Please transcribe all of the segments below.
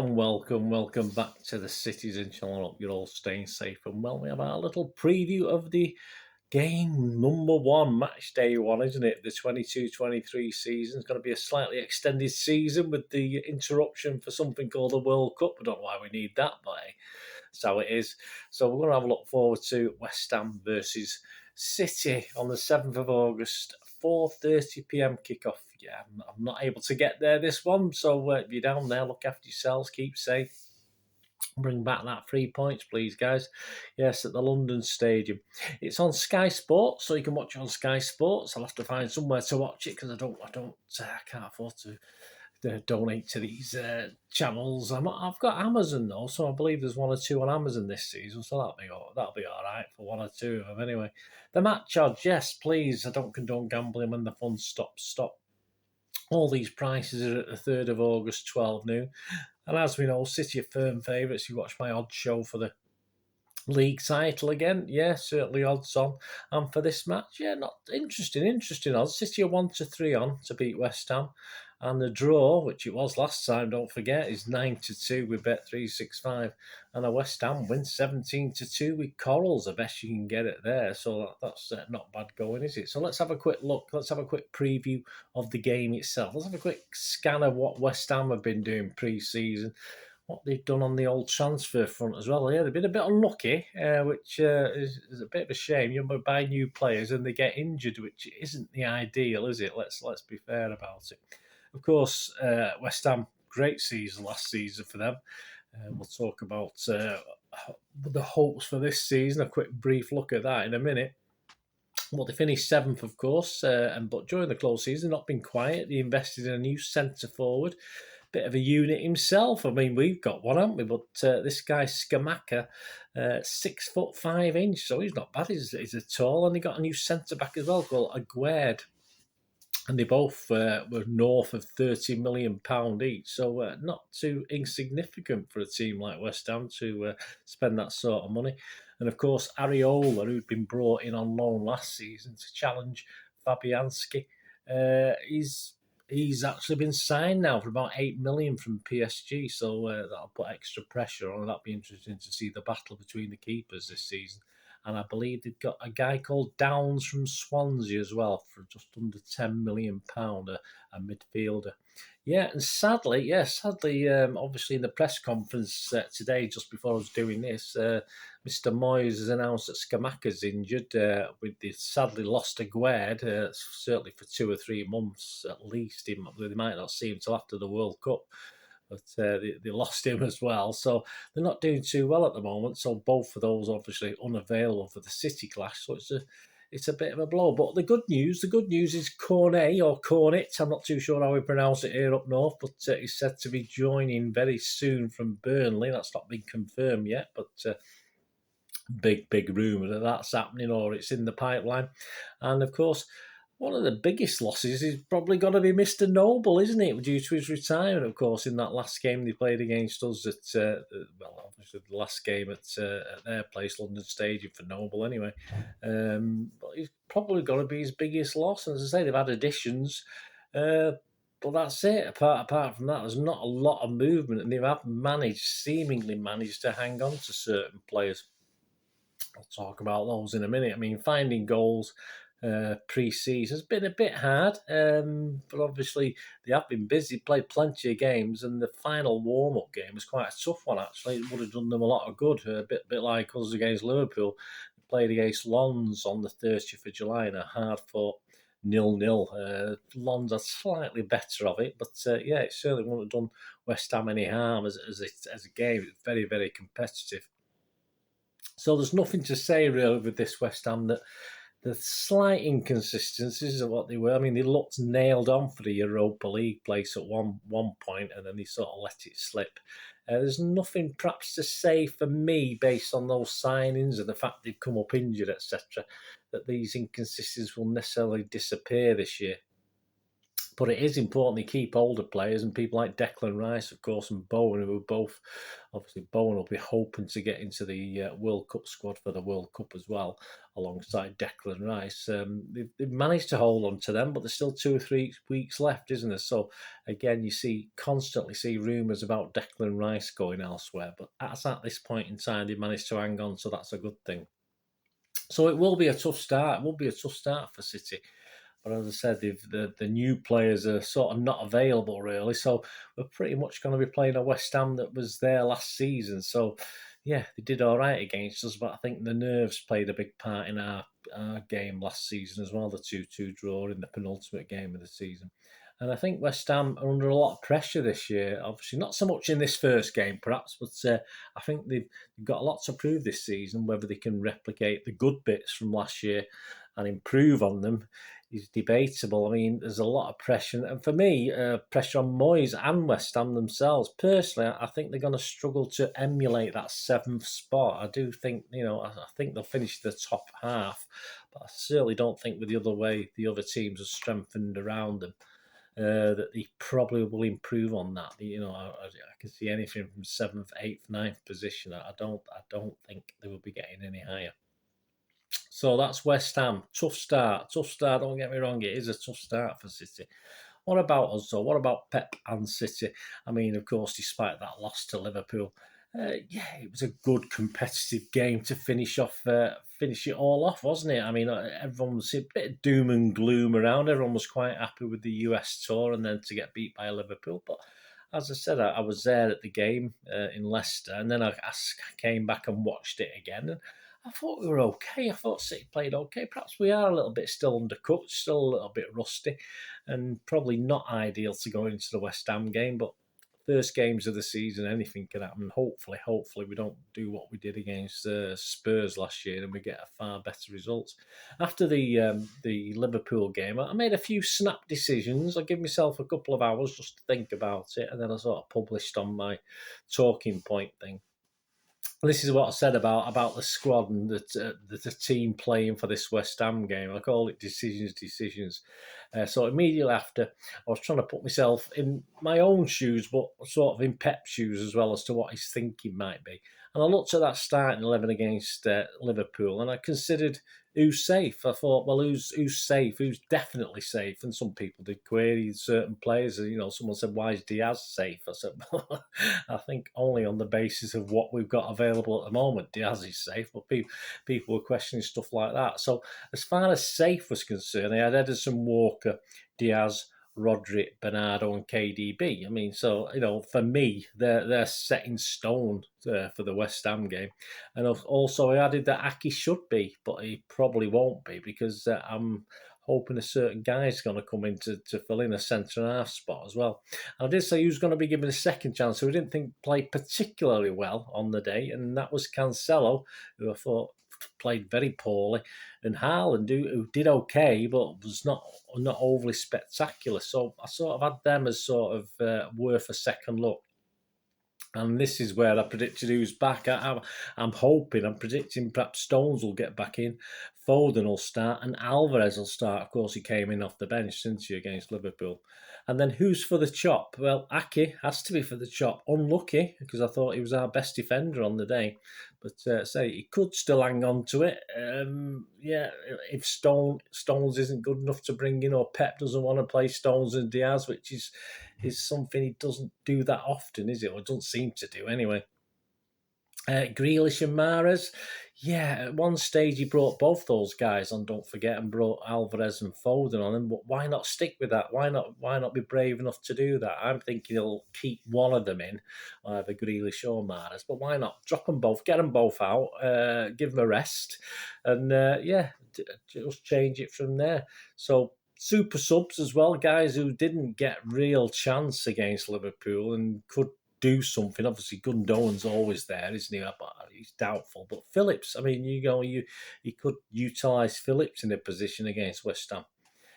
and welcome back to the Citizen channel. I hope you're all staying safe and well. We have our little preview of the game number one, match day one, isn't it? The 22-23 season. It's going to be a slightly extended season with the interruption for something called the World Cup. I don't know why we need that, but hey, that's how it is. So we're going to have a look forward to West Ham versus City on the 7th of August, 4:30 p.m. kickoff. Yeah, I'm not able to get there this one, so if you're down there, look after yourselves, keep safe. Bring back that 3 points, please, guys. Yes, at the London Stadium. It's on Sky Sports, so you can watch it on Sky Sports. I'll have to find somewhere to watch it because I can't afford to donate to these channels. I've got Amazon though, so I believe there's one or two on Amazon this season, so that'll be all right for one or two of them anyway. The match odds, yes, please. I don't condone gambling when the fun stops. Stop. All these prices are at the 3rd of August, 12 noon. And as we know, City are firm favourites. You watch my odds show for the league title again. Yeah, certainly odds on. And for this match, yeah, not interesting odds. City are 1-3 on to beat West Ham. And the draw, which it was last time, don't forget, is 9-2 with Bet365. And a West Ham win 17-2 with Corals, the best you can get it there. So that's not bad going, is it? So let's have a quick look. Let's have a quick preview of the game itself. Let's have a quick scan of what West Ham have been doing pre-season, what they've done on the old transfer front as well. Yeah, they've been a bit unlucky, which is a bit of a shame. You buy new players and they get injured, which isn't the ideal, is it? Let's be fair about it. Of course, West Ham, great season last season for them. We'll talk about the hopes for this season. A quick brief look at that in a minute. Well, they finished 7th, of course, but during the close season, not been quiet. They invested in a new centre forward, bit of a unit himself. I mean, we've got one, haven't we? But this guy Scamacca, 6'5", so he's not bad. He's tall, and they got a new centre back as well called Aguerd. And they both were north of £30 million each, so not too insignificant for a team like West Ham to spend that sort of money. And of course, Areola, who'd been brought in on loan last season to challenge Fabianski, he's actually been signed now for about £8 million from PSG, so that'll put extra pressure on. That'll be interesting to see the battle between the keepers this season. And I believe they've got a guy called Downs from Swansea as well for just under £10 million, a midfielder. Yeah, and sadly, obviously in the press conference today, just before I was doing this, Mr. Moyes has announced that Scamacca's injured with the sadly lost Aguerd, certainly for 2 or 3 months at least. They might not see him till after the World Cup. But they lost him as well. So they're not doing too well at the moment. So both of those obviously unavailable for the City clash. So it's a bit of a blow. But the good news is Cornet or Cornet. I'm not too sure how we pronounce it here up north, but he's said to be joining very soon from Burnley. That's not been confirmed yet, but big rumour that that's happening or it's in the pipeline. And of course, one of the biggest losses is probably got to be Mr. Noble, isn't it? Due to his retirement, of course, in that last game they played against us at, obviously the last game at their place, London Stadium, for Noble anyway. But he's probably got to be his biggest loss. And as I say, they've had additions, but that's it. Apart from that, there's not a lot of movement, and they have seemingly managed to hang on to certain players. I'll talk about those in a minute. I mean, finding goals pre-season has been a bit hard, but obviously they have been busy, played plenty of games, and the final warm-up game was quite a tough one actually. It would have done them a lot of good, a bit like us against Liverpool. They played against Lens on the 30th of July in a hard-fought 0-0. Lens are slightly better of it, but yeah, it certainly wouldn't have done West Ham any harm as a game. It's very, very competitive. So there's nothing to say really with this West Ham that the slight inconsistencies of what they were. I mean, they looked nailed on for the Europa League place at one point, and then they sort of let it slip. There's nothing perhaps to say for me based on those signings and the fact they've come up injured, etc., that these inconsistencies will necessarily disappear this year. But it is important they keep older players and people like Declan Rice, of course, and Bowen, who are both, obviously, Bowen will be hoping to get into the World Cup squad for the World Cup as well, alongside Declan Rice. They've managed to hold on to them, but there's still 2 or 3 weeks left, isn't there? So, again, constantly see rumours about Declan Rice going elsewhere, but at this point in time, they managed to hang on, so that's a good thing. So it will be a tough start. It will be a tough start for City. But as I said, the new players are sort of not available really. So we're pretty much going to be playing a West Ham that was there last season. So yeah, they did all right against us, but I think the nerves played a big part in our game last season as well. The 2-2 draw in the penultimate game of the season. And I think West Ham are under a lot of pressure this year. Obviously, not so much in this first game, perhaps, but I think they've got a lot to prove this season. Whether they can replicate the good bits from last year and improve on them is debatable. I mean, there's a lot of pressure, and for me, pressure on Moyes and West Ham themselves. Personally, I think they're going to struggle to emulate that 7th spot. I do think, I think they'll finish the top half, but I certainly don't think with the other way the other teams are strengthened around them. That they probably will improve on that. I can see anything from 7th, 8th, 9th position. I don't think they will be getting any higher. So that's West Ham. Tough start. Tough start. Don't get me wrong. It is a tough start for City. What about us, though? What about Pep and City? I mean, of course, despite that loss to Liverpool, it was a good competitive game to finish it all off, wasn't it? I mean, everyone was a bit of doom and gloom around. Everyone was quite happy with the US tour and then to get beat by Liverpool. But as I said, I was there at the game in Leicester, and then I came back and watched it again. And I thought we were okay. I thought City played okay. Perhaps we are a little bit still undercooked, still a little bit rusty, and probably not ideal to go into the West Ham game. But first games of the season, anything can happen. Hopefully, we don't do what we did against Spurs last year, and we get a far better results. After the Liverpool game, I made a few snap decisions. I gave myself a couple of hours just to think about it, and then I sort of published on my talking point thing. This is what I said about the squad and the team playing for this West Ham game. I call it decisions. So immediately after, I was trying to put myself in my own shoes, but sort of in Pep's shoes as well as to what his thinking might be. And I looked at that starting 11 against Liverpool, and I considered who's safe. I thought, well, who's safe? Who's definitely safe? And some people did query certain players. Someone said, why is Diaz safe? I said, well, I think only on the basis of what we've got available at the moment, Diaz is safe. But people were questioning stuff like that. So as far as safe was concerned, I had Ederson, Walker, Diaz, Rodri, Bernardo, and KDB. I mean, so for me, they're set in stone for the West Ham game. And also, I added that Aki should be, but he probably won't be because I'm hoping a certain guy's going to come in to fill in a centre and half spot as well. I did say he was going to be given a second chance, who I didn't think played particularly well on the day, and that was Cancelo, who I thought played very poorly, and Haaland, who did okay, but was not overly spectacular. So I sort of had them as sort of worth a second look. And this is where I predicted who's back. I'm predicting perhaps Stones will get back in, Foden will start, and Alvarez will start. Of course, he came in off the bench, didn't he, against Liverpool. And then who's for the chop? Well, Ake has to be for the chop. Unlucky, because I thought he was our best defender on the day. But say he could still hang on to it. If Stones isn't good enough to bring in, or Pep doesn't want to play Stones and Diaz, which is something he doesn't do that often, is it? Or doesn't seem to do anyway. Grealish and Mahrez, at one stage he brought both those guys on, don't forget, and brought Alvarez and Foden on him. But why not stick with that? Why not be brave enough to do that? I'm thinking he'll keep one of them in, either Grealish or Mahrez. But why not drop them both, get them both out, give them a rest, and just change it from there. So super subs as well, guys who didn't get real chance against Liverpool and could do something. Obviously, Gundogan's always there, isn't he? But he's doubtful. But Phillips, I mean, you could utilise Phillips in a position against West Ham.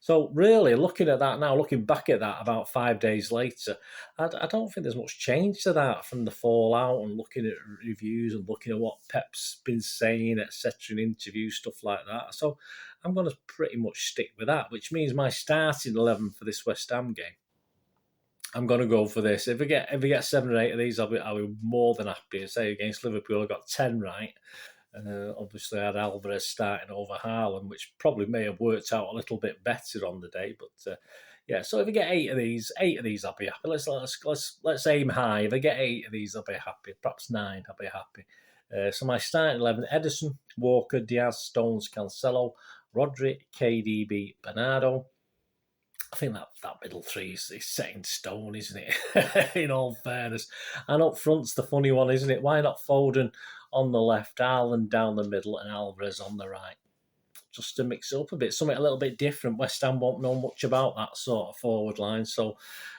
So really, looking back at that about 5 days later, I don't think there's much change to that from the fallout, and looking at reviews and looking at what Pep's been saying, etc., in interviews, stuff like that. So I'm going to pretty much stick with that, which means my starting 11 for this West Ham game, I'm going to go for this. If we get 7 or 8 of these, I'll be more than happy. Say against Liverpool, I got 10 right. Obviously, I had Alvarez starting over Haaland, which probably may have worked out a little bit better on the day. But yeah, so if we get 8 of these, I'll be happy. Let's aim high. If I get 8 of these, I'll be happy. Perhaps 9, I'll be happy. So my starting 11: Ederson, Walker, Diaz, Stones, Cancelo, Rodri, KDB, Bernardo. I think that middle three is set in stone, isn't it? In all fairness. And up front's the funny one, isn't it? Why not Foden on the left, Haaland down the middle, and Alvarez on the right? Just to mix it up a bit, something a little bit different. West Ham won't know much about that sort of forward line, so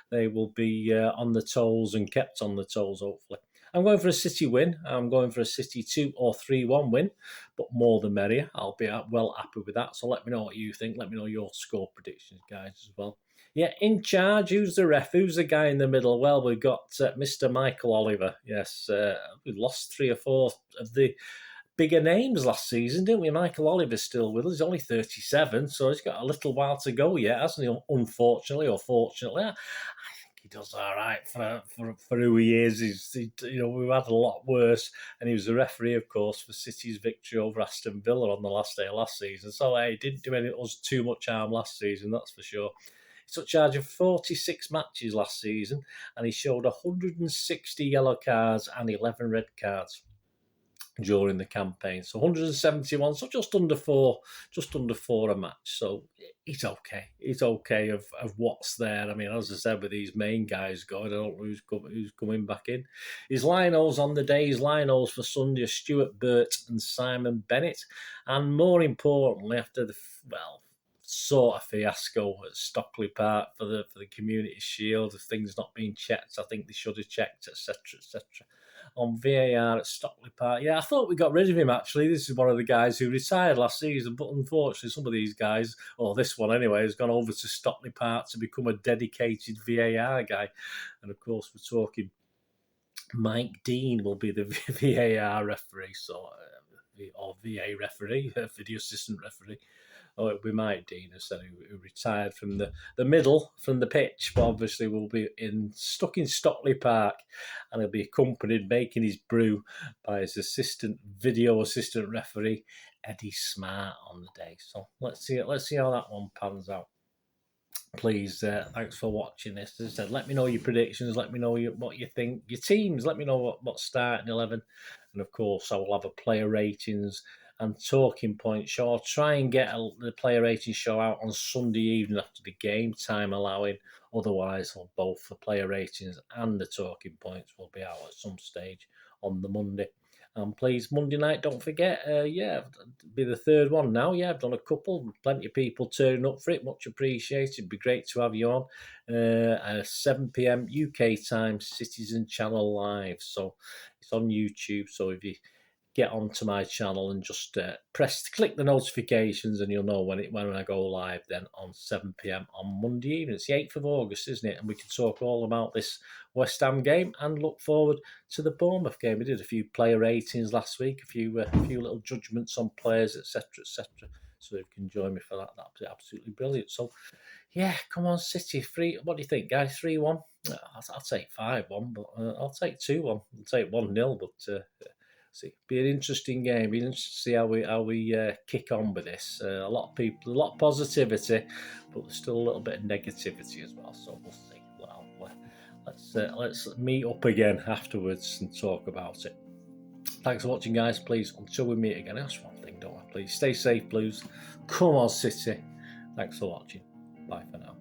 they will be on the toes and kept on the toes, hopefully. I'm going for a City win. I'm going for a City 2 or 3-1 win, but more the merrier. I'll be well happy with that. So let me know what you think. Let me know your score predictions, guys, as well. Yeah, in charge. Who's the ref? Who's the guy in the middle? Well, we've got Mr. Michael Oliver. Yes, we lost 3 or 4 of the bigger names last season, didn't we? Michael Oliver's still with us. He's only 37, so he's got a little while to go yet, hasn't he? Unfortunately or fortunately. I think he does all right for who he is. We've had a lot worse, and he was the referee, of course, for City's victory over Aston Villa on the last day of last season. So he didn't do us too much harm last season, that's for sure. He took charge of 46 matches last season, and he showed 160 yellow cards and 11 red cards during the campaign. So 171, so just under four a match. So it's okay. It's okay of what's there. I mean, as I said, with these main guys going, I don't know who's coming back in. His linos on the day, his linos for Sunday are Stuart Burt and Simon Bennett. And more importantly, after the, sort of fiasco at Stockley Park for the Community Shield, of things not being checked, I think they should have checked, etc., etc. On VAR at Stockley Park. Yeah, I thought we got rid of him, actually. This is one of the guys who retired last season, but unfortunately some of these guys, or this one anyway, has gone over to Stockley Park to become a dedicated VAR guy. And of course, we're talking Mike Dean will be the VAR referee, or VA referee, video assistant referee. Oh, it'll be Mike Dean, who retired from the middle, from the pitch, but obviously will be stuck in Stockley Park, and he'll be accompanied, making his brew, by his video assistant referee, Eddie Smart, on the day. So let's see how that one pans out. Please, thanks for watching this. As I said, let me know your predictions. Let me know what you think. Your teams. Let me know what starting 11. And of course, I will have a player ratings and talking point show. I'll try and get the player rating show out on Sunday evening after the game, time allowing. Otherwise, both the player ratings and the talking points will be out at some stage on the Monday. And please, Monday night, don't forget, it'll be the 3rd one now. Yeah, I've done a couple. Plenty of people turning up for it. Much appreciated. It'd be great to have you on. 7 p.m. UK time, Citizen Channel Live. So it's on YouTube. So if you get onto my channel and just click the notifications, and you'll know when I go live then on 7 p.m. on Monday evening. It's the 8th of August, isn't it? And we can talk all about this West Ham game and look forward to the Bournemouth game. We did a few player ratings last week, a few little judgments on players, etc., etc. So if you can join me for that, that'd be absolutely brilliant. So yeah, come on, City. What do you think, guys? 3-1? I'll take 5-1, but I'll take 2-1. I'll take 1-0, but see, be an interesting game. Be interesting to see how we kick on with this. A lot of people, a lot of positivity, but there's still a little bit of negativity as well. So we'll see. Well, let's meet up again afterwards and talk about it. Thanks for watching, guys. Please, until we meet again, that's one thing, don't I? Please stay safe, Blues. Come on, City. Thanks for watching. Bye for now.